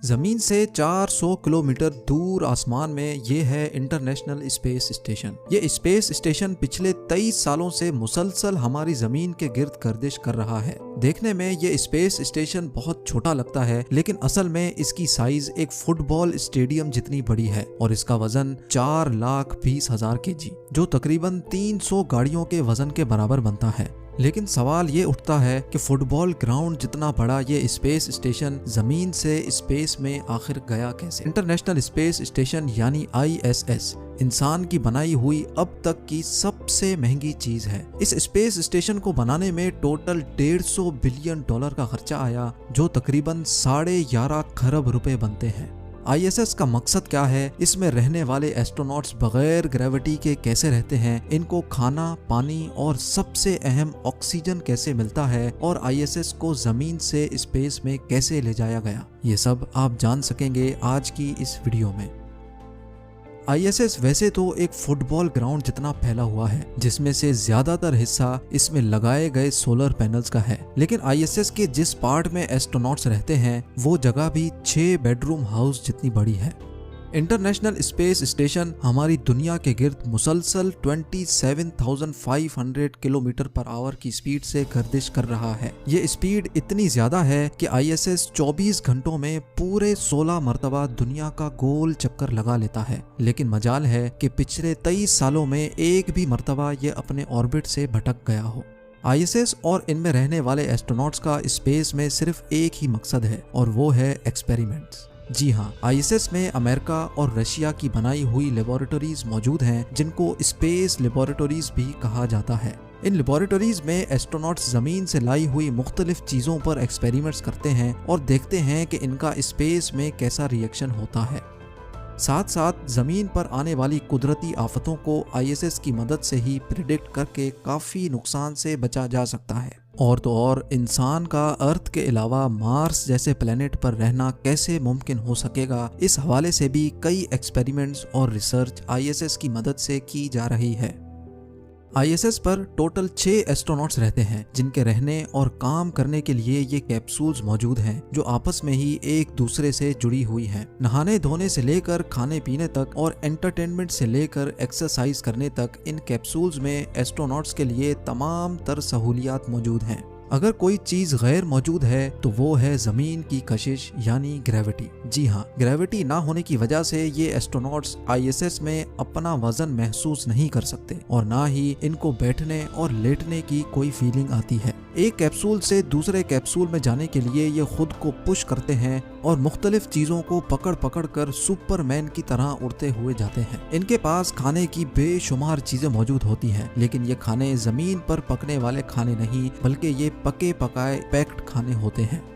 जमीन से 400 किलोमीटर दूर आसमान में ये है इंटरनेशनल स्पेस स्टेशन। ये स्पेस स्टेशन पिछले 23 सालों से मुसलसल हमारी जमीन के गिर्द गर्दिश कर रहा है। देखने में ये स्पेस स्टेशन बहुत छोटा लगता है, लेकिन असल में इसकी साइज एक फुटबॉल स्टेडियम जितनी बड़ी है और इसका वजन 4,20,000 kg, जो तकरीबन 300 गाड़ियों के वजन के बराबर बनता है। लेकिन सवाल ये उठता है कि फुटबॉल ग्राउंड जितना बड़ा ये स्पेस स्टेशन जमीन से स्पेस में आखिर गया कैसे। इंटरनेशनल स्पेस स्टेशन यानी ISS इंसान की बनाई हुई अब तक की सबसे महंगी चीज है। इस स्पेस स्टेशन को बनाने में टोटल $150 बिलियन का खर्चा आया, जो तकरीबन 11.5 खरब रुपए बनते हैं। ISS का मकसद क्या है, इसमें रहने वाले एस्ट्रोनॉट्स बगैर ग्रेविटी के कैसे रहते हैं, इनको खाना, पानी और सबसे अहम ऑक्सीजन कैसे मिलता है और ISS को जमीन से स्पेस में कैसे ले जाया गया, ये सब आप जान सकेंगे आज की इस वीडियो में। ISS वैसे तो एक फुटबॉल ग्राउंड जितना फैला हुआ है, जिसमें से ज्यादातर हिस्सा इसमें लगाए गए सोलर पैनल्स का है। लेकिन ISS के जिस पार्ट में एस्ट्रोनॉट्स रहते हैं वो जगह भी 6 बेडरूम हाउस जितनी बड़ी है। इंटरनेशनल स्पेस स्टेशन हमारी दुनिया के गिर्द मुसलसल 27,500 किलोमीटर पर आवर की स्पीड से गर्दिश कर रहा है। ये स्पीड इतनी ज्यादा है कि ISS 24 घंटों में पूरे 16 मरतबा दुनिया का गोल चक्कर लगा लेता है। लेकिन मजाल है कि पिछले 23 सालों में एक भी मरतबा ये अपने ऑर्बिट से भटक गया हो। ISS और इनमें रहने वाले एस्ट्रोनॉट्स का स्पेस में सिर्फ एक ही मकसद है और वो है एक्सपेरिमेंट्स। जी हाँ, ISS में अमेरिका और रशिया की बनाई हुई लेबोरेटरीज मौजूद हैं, जिनको स्पेस लेबोरेटरीज भी कहा जाता है। इन लेबोरेटरीज में एस्ट्रोनॉट्स जमीन से लाई हुई मुख्तलिफ चीजों पर एक्सपेरिमेंट्स करते हैं और देखते हैं कि इनका स्पेस में कैसा रिएक्शन होता है। साथ साथ जमीन पर आने वाली कुदरती आफतों को ISS की मदद से ही प्रिडिक्ट करके काफी नुकसान से बचा जा सकता है। और तो और इंसान का अर्थ के अलावा मार्स जैसे प्लेनेट पर रहना कैसे मुमकिन हो सकेगा, इस हवाले से भी कई एक्सपेरिमेंट्स और रिसर्च ISS की मदद से की जा रही है। ISS पर टोटल 6 एस्ट्रोनॉट्स रहते हैं, जिनके रहने और काम करने के लिए ये कैप्सूल्स मौजूद हैं, जो आपस में ही एक दूसरे से जुड़ी हुई हैं। नहाने धोने से लेकर खाने पीने तक और एंटरटेनमेंट से लेकर एक्सरसाइज करने तक इन कैप्सूल्स में एस्ट्रोनॉट्स के लिए तमाम तर सहूलियात मौजूद हैं। अगर कोई चीज गैर मौजूद है तो वो है जमीन की कशिश यानी ग्रेविटी। जी हाँ, ग्रेविटी ना होने की वजह से ये एस्ट्रोनॉट्स ISS में अपना वजन महसूस नहीं कर सकते और ना ही इनको बैठने और लेटने की कोई फीलिंग आती है। एक कैप्सूल से दूसरे कैप्सूल में जाने के लिए ये खुद को पुश करते हैं और मुख्तलिफ चीजों को पकड़ पकड़ कर सुपरमैन की तरह उड़ते हुए जाते हैं। इनके पास खाने की बेशुमार चीजें मौजूद होती हैं, लेकिन ये खाने जमीन पर पकने वाले खाने नहीं, बल्कि ये पके पकाए पैक्ड खाने होते हैं।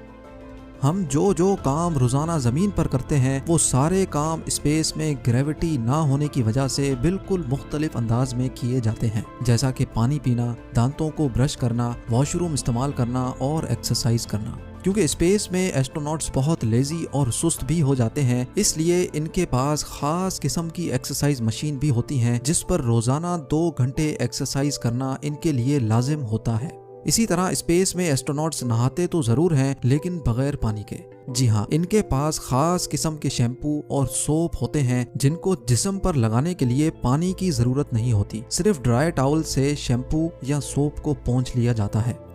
हम जो काम रोजाना जमीन पर करते हैं वो सारे काम स्पेस में ग्रेविटी ना होने की वजह से बिल्कुल मुख्तलिफ अंदाज में किए जाते हैं, जैसा कि पानी पीना, दांतों को ब्रश करना, वॉशरूम इस्तेमाल करना और एक्सरसाइज करना। क्योंकि स्पेस में एस्ट्रोनॉट्स बहुत लेजी और सुस्त भी हो जाते हैं, इसलिए इनके पास खास किस्म की एक्सरसाइज मशीन भी होती हैं, जिस पर रोजाना 2 घंटे एक्सरसाइज करना इनके लिए लाजिम होता है। इसी तरह स्पेस में एस्ट्रोनॉट्स नहाते तो जरूर हैं, लेकिन बगैर पानी के। जी हाँ, इनके पास खास किस्म के शैम्पू और सोप होते हैं, जिनको जिस्म पर लगाने के लिए पानी की जरूरत नहीं होती। सिर्फ ड्राई टॉवल से शैम्पू या सोप को पोंछ लिया जाता है।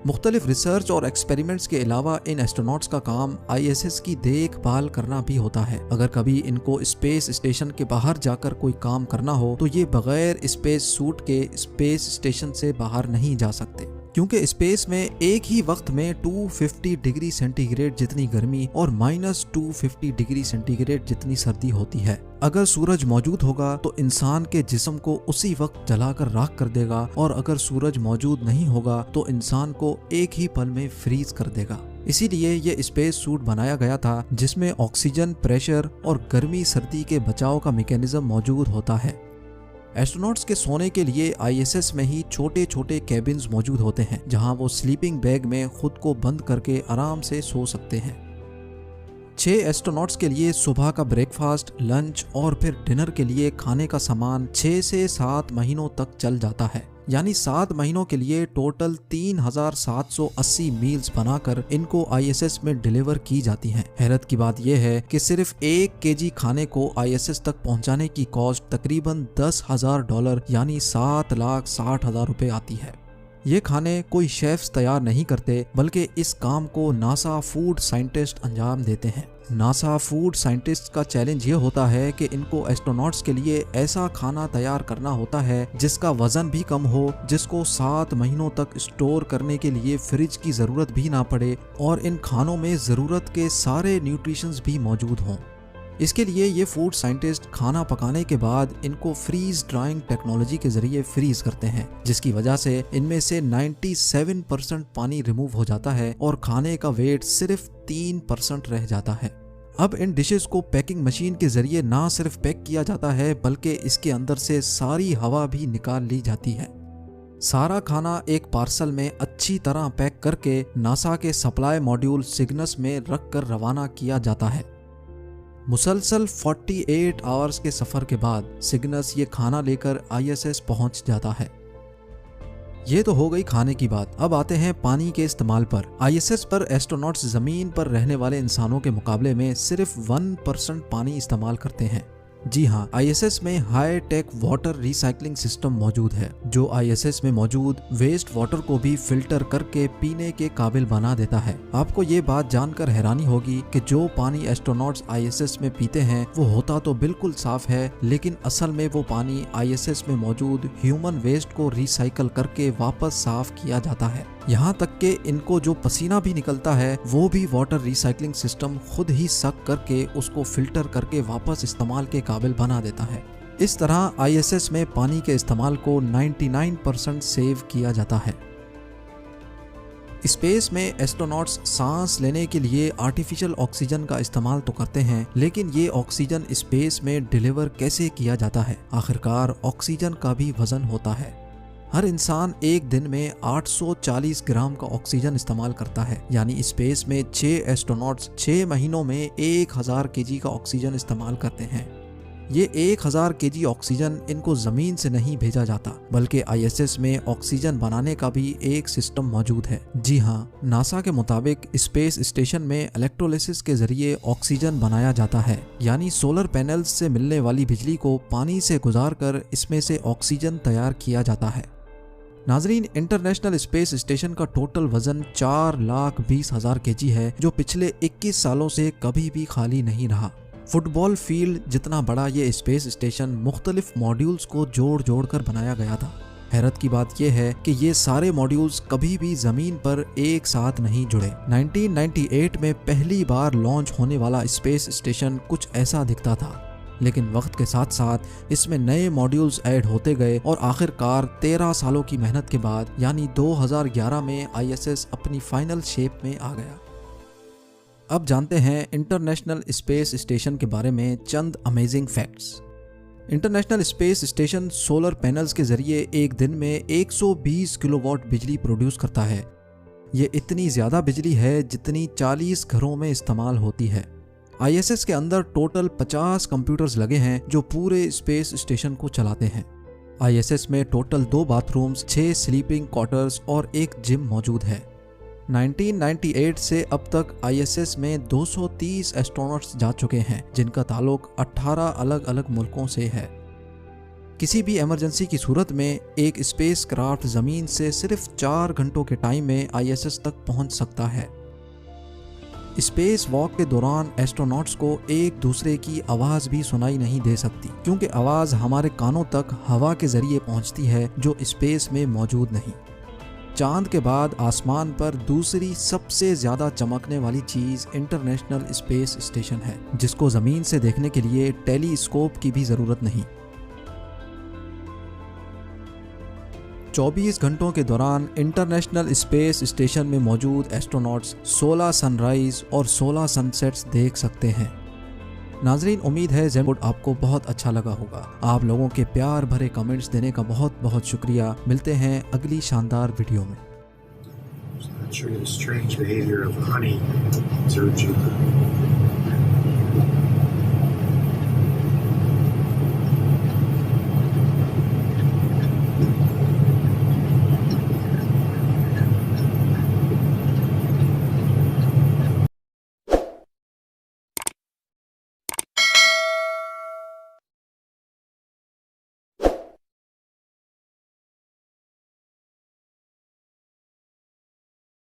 मुख्तलिफ रिसर्च और एक्सपेरिमेंट्स के अलावा इन एस्ट्रोनॉट्स का काम ISS की देखभाल करना भी होता है। अगर कभी इनको स्पेस स्टेशन के बाहर जाकर कोई काम करना हो तो ये बगैर स्पेस सूट के स्पेस स्टेशन से बाहर नहीं जा सकते, क्योंकि स्पेस में एक ही वक्त में 250 डिग्री सेंटीग्रेड जितनी गर्मी और -250 डिग्री सेंटीग्रेड जितनी सर्दी होती है। अगर सूरज मौजूद होगा तो इंसान के जिस्म को उसी वक्त जलाकर राख कर देगा, और अगर सूरज मौजूद नहीं होगा तो इंसान को एक ही पल में फ्रीज कर देगा। इसीलिए ये स्पेस सूट बनाया गया था, जिसमें ऑक्सीजन, प्रेशर और गर्मी सर्दी के बचाव का मैकेनिज्म मौजूद होता है। एस्ट्रोनॉट्स के सोने के लिए ISS में ही छोटे छोटे कैबिन्स मौजूद होते हैं, जहां वो स्लीपिंग बैग में खुद को बंद करके आराम से सो सकते हैं। 6 एस्ट्रोनॉट्स के लिए सुबह का ब्रेकफास्ट, लंच और फिर डिनर के लिए खाने का सामान 6 से 7 महीनों तक चल जाता है। यानी 7 महीनों के लिए टोटल 3780 मील्स बनाकर इनको आईएसएस में डिलीवर की जाती हैं। हैरत की बात यह है कि सिर्फ 1 केजी खाने को आईएसएस तक पहुंचाने की कॉस्ट तकरीबन $10,000 यानी 7,60,000 रुपए आती है। ये खाने कोई शेफ्स तैयार नहीं करते, बल्कि इस काम को नासा फूड साइंटिस्ट अंजाम देते हैं। नासा फूड साइंटिस्ट का चैलेंज ये होता है कि इनको एस्ट्रोनॉट्स के लिए ऐसा खाना तैयार करना होता है जिसका वजन भी कम हो, जिसको 7 महीनों तक स्टोर करने के लिए फ्रिज की जरूरत भी ना पड़े और इन खानों में जरूरत के सारे न्यूट्रिशंस भी मौजूद हों। इसके लिए ये फूड साइंटिस्ट खाना पकाने के बाद इनको फ्रीज ड्राइंग टेक्नोलॉजी के जरिए फ्रीज करते हैं, जिसकी वजह से इनमें से 97% पानी रिमूव हो जाता है और खाने का वेट सिर्फ 3% रह जाता है। अब इन डिशेस को पैकिंग मशीन के जरिए ना सिर्फ पैक किया जाता है, बल्कि इसके अंदर से सारी हवा भी निकाल ली जाती है। सारा खाना एक पार्सल में अच्छी तरह पैक करके नासा के सप्लाई मॉड्यूल सिग्नस में रख कर रवाना किया जाता है। मुसलसल 48 आवर्स के सफर के बाद सिग्नस ये खाना लेकर आईएसएस पहुंच जाता है। ये तो हो गई खाने की बात। अब आते हैं पानी के इस्तेमाल पर। आईएसएस पर एस्ट्रोनॉट्स जमीन पर रहने वाले इंसानों के मुकाबले में सिर्फ 1% पानी इस्तेमाल करते हैं। जी हाँ, आईएसएस में high tech water recycling system मौजूद है, जो आईएसएस में मौजूद वेस्ट वाटर को भी फिल्टर करके पीने के काबिल बना देता है। आपको ये बात जानकर हैरानी होगी कि जो पानी एस्ट्रोनॉट्स आईएसएस में पीते हैं वो होता तो बिल्कुल साफ है, लेकिन असल में वो पानी आईएसएस में मौजूद ह्यूमन वेस्ट को रिसाइकल करके वापस साफ किया जाता है। यहाँ तक कि इनको जो पसीना भी निकलता है वो भी वाटर रिसाइकलिंग सिस्टम खुद ही सक करके उसको फिल्टर करके वापस इस्तेमाल के काबिल बना देता है। इस तरह आईएसएस में पानी के इस्तेमाल को 99% सेव किया जाता है। स्पेस में एस्ट्रोनॉट्स सांस लेने के लिए आर्टिफिशियल ऑक्सीजन का इस्तेमाल तो करते हैं, लेकिन ये ऑक्सीजन स्पेस में डिलीवर कैसे किया जाता है? आखिरकार ऑक्सीजन का भी वजन होता है। हर इंसान एक दिन में 840 ग्राम का ऑक्सीजन इस्तेमाल करता है, यानी स्पेस में 6 एस्ट्रोनॉट्स 6 महीनों में 1000 केजी का ऑक्सीजन इस्तेमाल करते हैं। ये 1000 केजी ऑक्सीजन इनको जमीन से नहीं भेजा जाता, बल्कि आईएसएस में ऑक्सीजन बनाने का भी एक सिस्टम मौजूद है। जी हाँ, नासा के मुताबिक स्पेस स्टेशन में इलेक्ट्रोलिसिस के जरिए ऑक्सीजन बनाया जाता है, यानी सोलर पैनल्स से मिलने वाली बिजली को पानी से गुजार कर इसमें से ऑक्सीजन तैयार किया जाता है। नाजरीन, इंटरनेशनल स्पेस स्टेशन का टोटल वजन 4,20,000 केजी है, जो पिछले 21 सालों से कभी भी खाली नहीं रहा। फुटबॉल फील्ड जितना बड़ा ये स्पेस स्टेशन मुख्तलिफ मॉड्यूल्स को जोड़ जोड़ कर बनाया गया था। हैरत की बात यह है कि ये सारे मॉड्यूल्स कभी भी जमीन पर एक साथ नहीं जुड़े। 1998 में पहली बार लॉन्च होने वाला स्पेस स्टेशन कुछ ऐसा दिखता था, लेकिन वक्त के साथ साथ इसमें नए मॉड्यूल्स ऐड होते गए और आखिरकार 13 सालों की मेहनत के बाद यानी 2011 में आईएसएस अपनी फाइनल शेप में आ गया। अब जानते हैं इंटरनेशनल स्पेस स्टेशन के बारे में चंद amazing facts. International space station solar panels के जरिए एक दिन में 120 किलोवाट बिजली प्रोड्यूस करता है। ये इतनी ज़्यादा बिजली है जितनी 40 घरों में इस्तेमाल होती है। आईएसएस के अंदर टोटल 50 कंप्यूटर्स लगे हैं जो पूरे स्पेस स्टेशन को चलाते हैं। आईएसएस में टोटल 2 बाथरूम्स, 6 स्लीपिंग क्वार्टर्स और एक जिम मौजूद है। 1998 से अब तक आईएसएस में 230 एस्ट्रोनॉट्स जा चुके हैं, जिनका ताल्लुक 18 अलग अलग मुल्कों से है। किसी भी इमरजेंसी की सूरत में एक स्पेस क्राफ्ट जमीन से सिर्फ 4 घंटों के टाइम में आईएसएस तक पहुंच सकता है। स्पेस वॉक के दौरान एस्ट्रोनॉट्स को एक दूसरे की आवाज़ भी सुनाई नहीं दे सकती, क्योंकि आवाज़ हमारे कानों तक हवा के जरिए पहुंचती है जो स्पेस में मौजूद नहीं। चांद के बाद आसमान पर दूसरी सबसे ज़्यादा चमकने वाली चीज़ इंटरनेशनल स्पेस स्टेशन है, जिसको ज़मीन से देखने के लिए टेलीस्कोप की भी ज़रूरत नहीं। 24 घंटों के दौरान इंटरनेशनल स्पेस स्टेशन में मौजूद एस्ट्रोनॉट्स 16 सनराइज और 16 सनसेट्स देख सकते हैं। नाजरीन, उम्मीद है ज़ेनवुड आपको बहुत अच्छा लगा होगा। आप लोगों के प्यार भरे कमेंट्स देने का बहुत बहुत शुक्रिया। मिलते हैं अगली शानदार वीडियो में।